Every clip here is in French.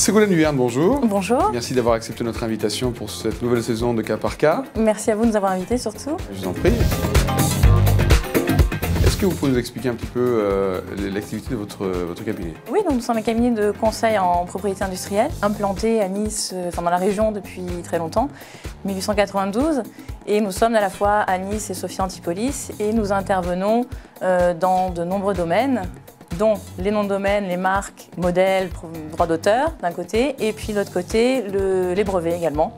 Ségolène Huyerne, bonjour. Bonjour. Merci d'avoir accepté notre invitation pour cette nouvelle saison de Cas par Cas. Merci à vous de nous avoir invités surtout. Je vous en prie. Est-ce que vous pouvez nous expliquer un petit peu l'activité de votre cabinet? Oui, donc nous sommes un cabinet de conseil en propriété industrielle, implanté à Nice, dans la région depuis très longtemps, 1892. Et nous sommes à la fois à Nice et Sophia Antipolis et nous intervenons dans de nombreux domaines, dont les noms de domaine, les marques, modèles, droits d'auteur d'un côté, et puis de l'autre côté, les brevets également.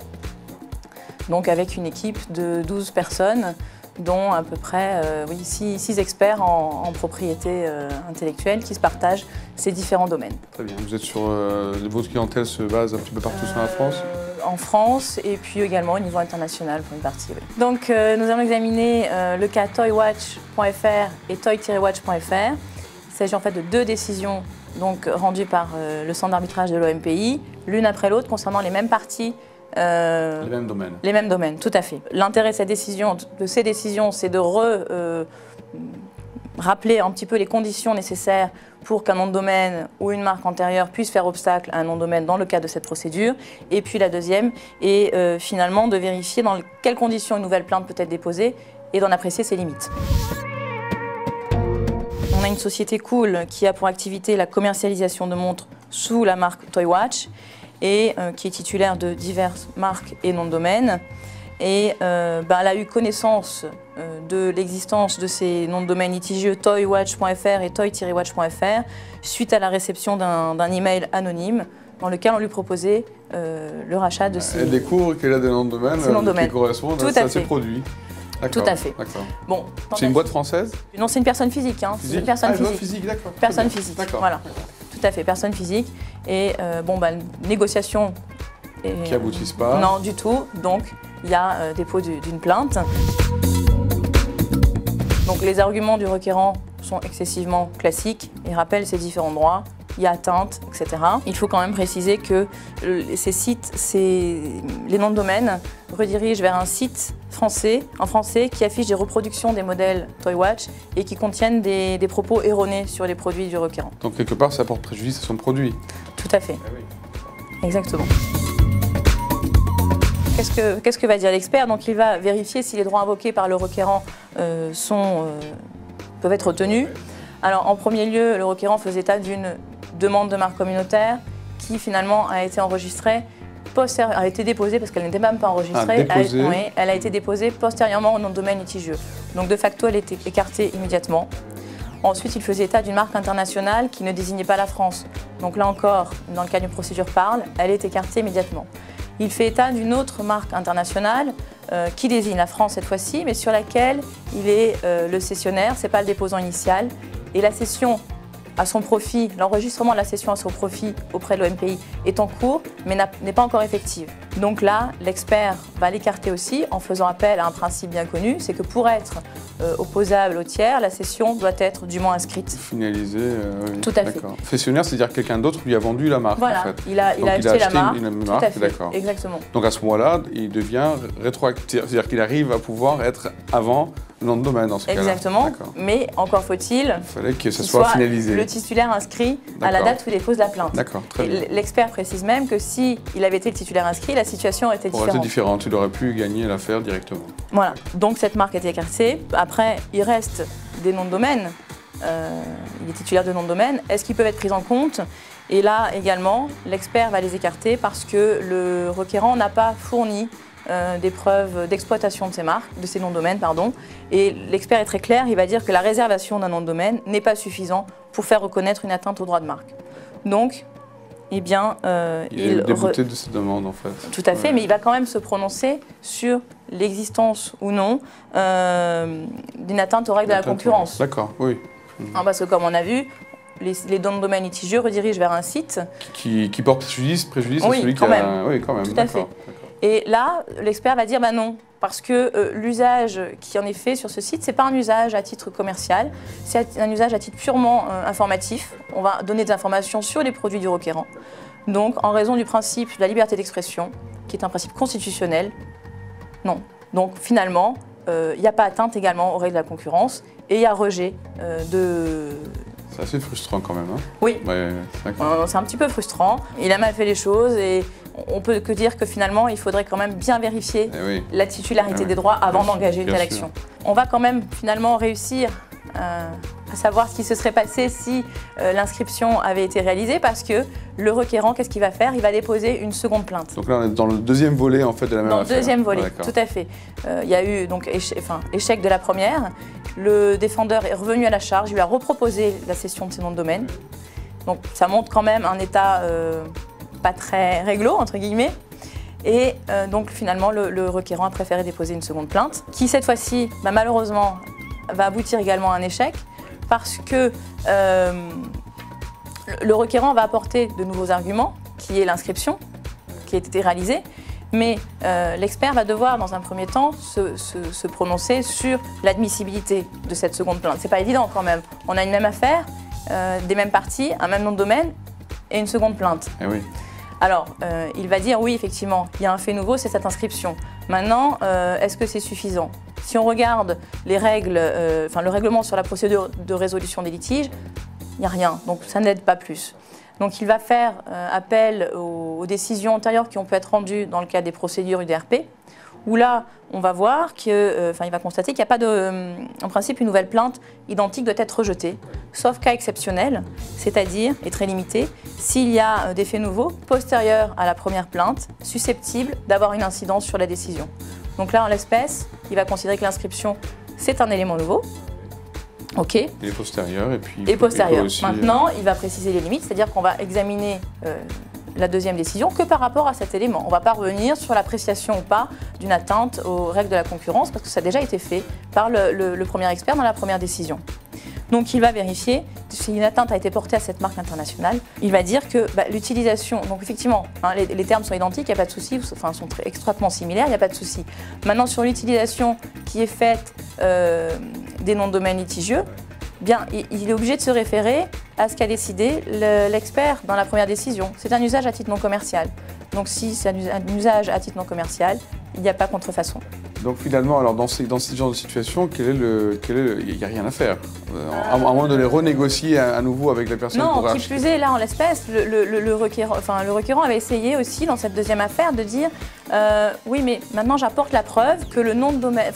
Donc avec une équipe de 12 personnes, dont à peu près 6 experts en propriété intellectuelle qui se partagent ces différents domaines. Très bien. Vous êtes sur... votre clientèle se base un petit peu partout sur la France? En France et puis également au niveau international pour une partie. Oui. Donc nous allons examiner le cas toywatch.fr et toy-watch.fr. Il s'agit en fait de deux décisions donc, rendues par le centre d'arbitrage de l'OMPI, l'une après l'autre concernant les mêmes parties. Les mêmes domaines. Les mêmes domaines, tout à fait. L'intérêt de ces décisions, c'est de rappeler un petit peu les conditions nécessaires pour qu'un nom de domaine ou une marque antérieure puisse faire obstacle à un nom de domaine dans le cadre de cette procédure. Et puis la deuxième est finalement de vérifier dans quelles conditions une nouvelle plainte peut être déposée et d'en apprécier ses limites. On a une société cool qui a pour activité la commercialisation de montres sous la marque Toywatch et qui est titulaire de diverses marques et noms de domaine. Et elle a eu connaissance de l'existence de ces noms de domaine litigieux toywatch.fr et toy-watch.fr suite à la réception d'un email anonyme dans lequel on lui proposait le rachat de ces... Elle découvre qu'elle a des noms de domaine qui correspondent à ses produits. Tout à fait. Bon, c'est une boîte française? Non, c'est une personne physique. Hein. C'est une personne physique, d'accord. Personne physique, voilà. Tout à fait, personne physique. Et négociation... Qui n'aboutissent pas? Non, du tout. Donc, il y a dépôt d'une plainte. Donc, les arguments du requérant sont excessivement classiques et rappellent ces différents droits. Il y a atteinte, etc. Il faut quand même préciser que ces sites, les noms de domaine redirigent vers un site en français qui affiche des reproductions des modèles Toywatch et qui contiennent des propos erronés sur les produits du requérant. Donc quelque part, ça porte préjudice à son produit? Tout à fait. Ah oui. Exactement. Qu'est-ce que va dire l'expert? Donc il va vérifier si les droits invoqués par le requérant peuvent être retenus. Alors en premier lieu, le requérant faisait état d'une demande de marque communautaire qui finalement a été enregistrée, a été déposée parce qu'elle n'était même pas enregistrée, elle a été déposée postérieurement au nom de domaine litigieux. Donc de facto, elle était écartée immédiatement. Ensuite, il faisait état d'une marque internationale qui ne désignait pas la France. Donc là encore, dans le cas d'une procédure Parle, elle est écartée immédiatement. Il fait état d'une autre marque internationale qui désigne la France cette fois-ci, mais sur laquelle il est le cessionnaire, ce n'est pas le déposant initial. Et la cession à son profit, l'enregistrement de la cession à son profit auprès de l'OMPI est en cours, mais n'est pas encore effective. Donc là, l'expert va l'écarter aussi en faisant appel à un principe bien connu, c'est que pour être opposable au tiers, la cession doit être dûment inscrite. Finalisée, oui. Tout à fait. Cessionnaire, c'est-à-dire que quelqu'un d'autre lui a vendu la marque, voilà, en fait. Il a acheté la marque, une tout à fait, d'accord. Exactement. Donc à ce moment-là, il devient rétroactif, c'est-à-dire qu'il arrive à pouvoir être avant le nom de domaine dans ce cas-là. Exactement, mais encore faut-il que ce soit finalisé. Le titulaire inscrit à la date où il dépose la plainte. D'accord, très bien. L'expert précise même que s'il avait été le titulaire inscrit, la situation aurait été différente. Il aurait pu gagner l'affaire directement. Voilà, donc cette marque a été écartée. Après, il reste des noms de domaine. Il est titulaire de noms de domaine. Est-ce qu'ils peuvent être pris en compte? Et là également, l'expert va les écarter parce que le requérant n'a pas fourni des preuves d'exploitation de ces noms de domaine, et l'expert est très clair, il va dire que la réservation d'un nom de domaine n'est pas suffisant pour faire reconnaître une atteinte au droit de marque. Donc, eh bien, il est débouté de cette demande en fait. Tout à fait, mais il va quand même se prononcer sur l'existence ou non d'une atteinte aux règles de la concurrence. D'accord, oui. Parce que comme on a vu, les noms de domaine litigieux redirigent vers un site qui porte préjudice à celui qui a... Oui, quand même. Tout à fait. Et là, l'expert va dire non, parce que l'usage qui en est fait sur ce site, ce n'est pas un usage à titre commercial, c'est un usage à titre purement informatif. On va donner des informations sur les produits du requérant. Donc, en raison du principe de la liberté d'expression, qui est un principe constitutionnel, non. Donc, finalement, il n'y a pas atteinte également aux règles de la concurrence et il y a rejet de C'est assez frustrant quand même. Hein. Oui, ouais, c'est un petit peu frustrant. Il a mal fait les choses et on peut que dire que finalement, il faudrait quand même bien vérifier la titularité des droits avant d'engager une telle action. On va quand même finalement réussir à savoir ce qui se serait passé si l'inscription avait été réalisée, parce que le requérant, qu'est-ce qu'il va faire? Il va déposer une seconde plainte. Donc là, on est dans le deuxième volet en fait de la même affaire. Dans le deuxième volet, tout à fait. Il y a eu donc échec de la première. Le défendeur est revenu à la charge, il lui a reproposé la cession de ses noms de domaine. Donc ça montre quand même un état pas très réglo, entre guillemets. Et donc finalement, le requérant a préféré déposer une seconde plainte, qui cette fois-ci, malheureusement, va aboutir également à un échec, parce que le requérant va apporter de nouveaux arguments, qui est l'inscription, qui a été réalisée, mais l'expert va devoir, dans un premier temps, se prononcer sur l'admissibilité de cette seconde plainte. C'est pas évident quand même. On a une même affaire, des mêmes parties, un même nom de domaine et une seconde plainte. Eh oui. Alors, il va dire, oui, effectivement, il y a un fait nouveau, c'est cette inscription. Maintenant, est-ce que c'est suffisant? Si on regarde les règles, le règlement sur la procédure de résolution des litiges, il n'y a rien, donc ça n'aide pas plus. Donc il va faire appel aux décisions antérieures qui ont pu être rendues dans le cadre des procédures UDRP, où là, on va voir que, il va constater qu'il n'y a pas en principe, une nouvelle plainte identique doit être rejetée, sauf cas exceptionnel, c'est-à-dire, et très limité, s'il y a des faits nouveaux postérieurs à la première plainte, susceptibles d'avoir une incidence sur la décision. Donc là, en l'espèce, il va considérer que l'inscription, c'est un élément nouveau. OK. Et postérieur, et puis... Et postérieur. Maintenant, il va préciser les limites, c'est-à-dire qu'on va examiner la deuxième décision que par rapport à cet élément. On ne va pas revenir sur l'appréciation ou pas d'une atteinte aux règles de la concurrence, parce que ça a déjà été fait par le premier expert dans la première décision. Donc il va vérifier si une atteinte a été portée à cette marque internationale. Il va dire que l'utilisation, donc effectivement, les termes sont identiques, il n'y a pas de souci, sont extrêmement similaires, il n'y a pas de souci. Maintenant, sur l'utilisation qui est faite des noms de domaine litigieux, bien, il est obligé de se référer à ce qu'a décidé l'expert dans la première décision. C'est un usage à titre non commercial. Donc si c'est un usage à titre non commercial, il n'y a pas contrefaçon. Donc finalement, alors dans ce genre de situation, il n'y a rien à faire. À moins de les renégocier à nouveau avec la personne. Non, qui plus est, là en l'espèce, le requérant avait essayé aussi dans cette deuxième affaire de dire oui, mais maintenant j'apporte la preuve que le nom de domaine,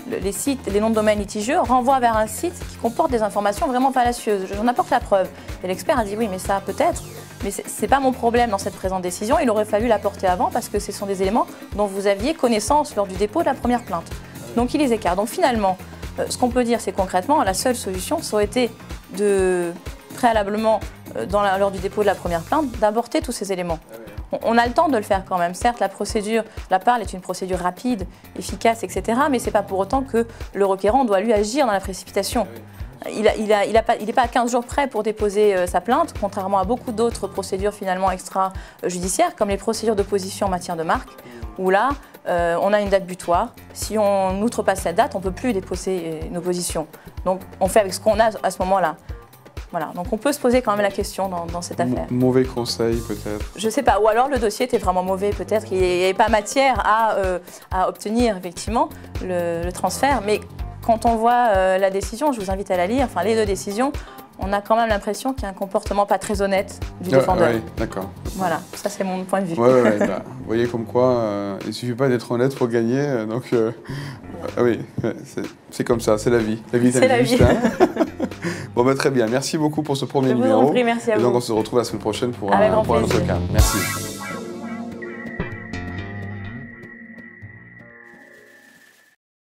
les noms de domaine litigieux renvoient vers un site qui comporte des informations vraiment fallacieuses. J'en apporte la preuve. Et l'expert a dit oui, mais ça peut-être. Mais ce n'est pas mon problème dans cette présente décision, il aurait fallu l'apporter avant parce que ce sont des éléments dont vous aviez connaissance lors du dépôt de la première plainte. Donc il les écarte. Donc finalement, ce qu'on peut dire, c'est concrètement, la seule solution, ça aurait été de, préalablement, lors du dépôt de la première plainte, d'aborder tous ces éléments. On a le temps de le faire quand même. Certes, la parle est une procédure rapide, efficace, etc. Mais ce n'est pas pour autant que le requérant doit lui agir dans la précipitation. Il n'est pas à 15 jours près pour déposer sa plainte, contrairement à beaucoup d'autres procédures finalement extrajudiciaires, comme les procédures d'opposition en matière de marque, où là, on a une date butoir. Si on outrepasse cette date, on ne peut plus déposer une opposition. Donc on fait avec ce qu'on a à ce moment-là. Voilà, donc on peut se poser quand même la question dans cette affaire. Mauvais conseil peut-être? Je ne sais pas, ou alors le dossier était vraiment mauvais, peut-être qu'il n'y avait pas matière à obtenir effectivement le transfert, mais quand on voit la décision, je vous invite à la lire, les deux décisions, on a quand même l'impression qu'il y a un comportement pas très honnête du défendeur. Oui, d'accord. Voilà, ça c'est mon point de vue. Vous voyez comme quoi, il ne suffit pas d'être honnête pour gagner, donc oui, c'est comme ça, c'est la vie. La vie est injuste. Bon, très bien, merci beaucoup pour ce premier numéro. Je vous en prie, merci à vous. Et donc on se retrouve la semaine prochaine pour un autre cas. Merci.